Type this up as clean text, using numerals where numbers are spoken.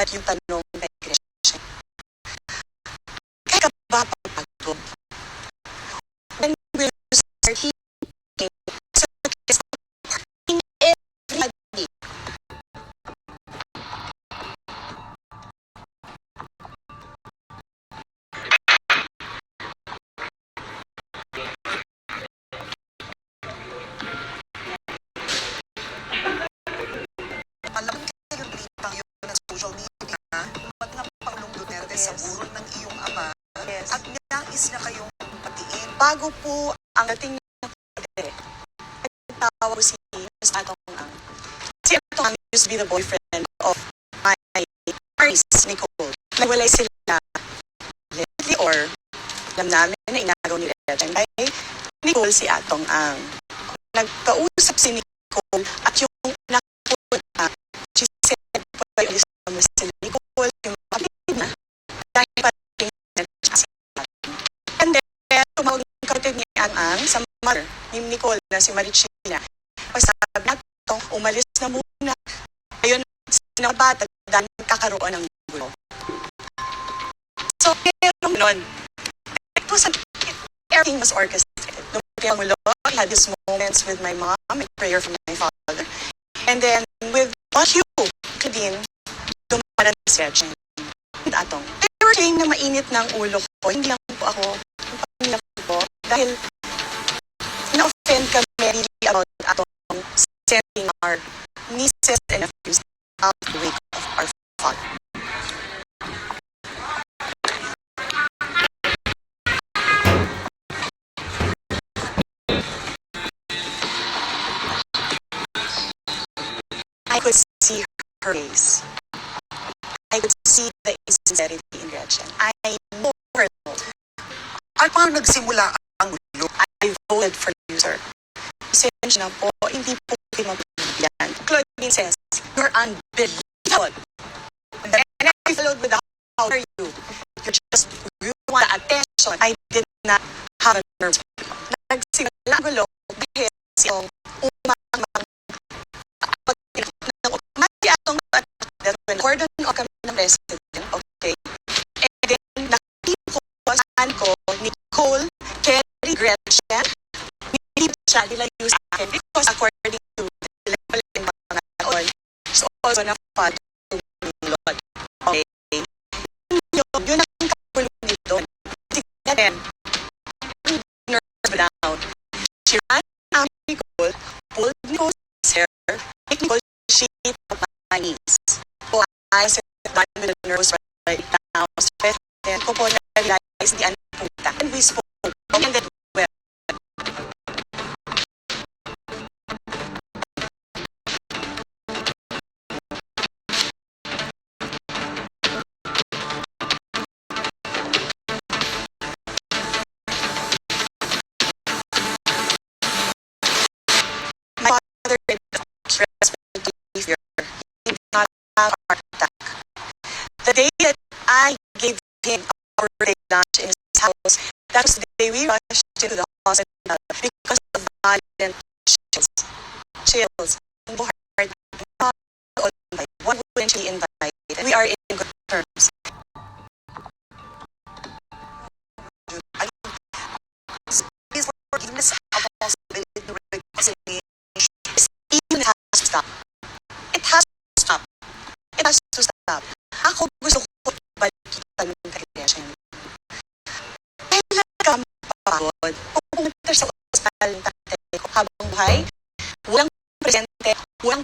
dapat yung tanong kay Gretchen. Kaya ka ba pagpagod? When will you start healing? So you can start healing everybody. Alam ko yung balitang yun ng social media, ba't nga Pangulong Duterte sa burol ng iyong ama at nais na kayong patiin. Bago po ang dating ng Duterte, nagtawag si Mr. Atong Ang. Si Atong Ang used to be the boyfriend of my Paris, Nicole. Nagwalay sila lately or alam namin na inagaw ni Gretchen kay Nicole si Atong Ang. Nagkausap si Nicole at yung nakuha, she said, pwede ulis mo si Nicole, yung kapatid na, dahil pa rin na si Atong. And then, tumawag yung kapatid ni Ang sa mother ni Nicole na si Marichina. Pagsabi na ito, umalis na muna. Ayun, sinabata dahil kakaroon ng gulo. So, meron nun. Everything was orchestrated. Nung kaya mulo, I had these moments with my mom, and prayer for my father. And then, with all you, Claudine, dumaran si Gretchen. And Atong. They were saying na mainit ng ulo ko. Hindi lang po ako. Yung pamilya ko. Dahil, na-offend kami really about Atong sending our nieces and nephews out the wake of our father. I could see her face. I could see the insincerity in Gretchen. I know her. At paano nagsimula ang gulo? I voted for you, sir. Pasensya na po, hindi po kayo mabibigyan. Claudine says, you're unbelievable. And I followed with the how are you? You want attention. I did not have a nerve. Nagsimula ang gulo dahil siyang umang when cordon o kami ng president, okay? And then, nakita ko, saan ko, Nicole, Kerry, Gretchen, hindi siya nila yung sa akin because according to the level in mga all, so also na father to Lord. Okay? Yun ang kapulong nito. Tignan din, nerves down. She ran out Nicole, pulled Nicole's hair, make Nicole sheet of my knees. I said, done with the nerves right now. Then ko po na-realize di ano punta. And we spoke. And then, well, my father did stressful to leave here. He did not have a heart attack. The day that I gave him our birthday lunch in his house, that was the day we rushed into the hospital because of violent chills. Chills. Why wouldn't she invite? We are in good terms. Please forgiveness of possibility to reconciliation. Even has to stop. It has to stop. It has to stop. Ako gusto ko balikitan ng Gretchen. Kailan ka mapagod? Pupunta sa ospital ng tatay ko habang buhay, walang presente, walang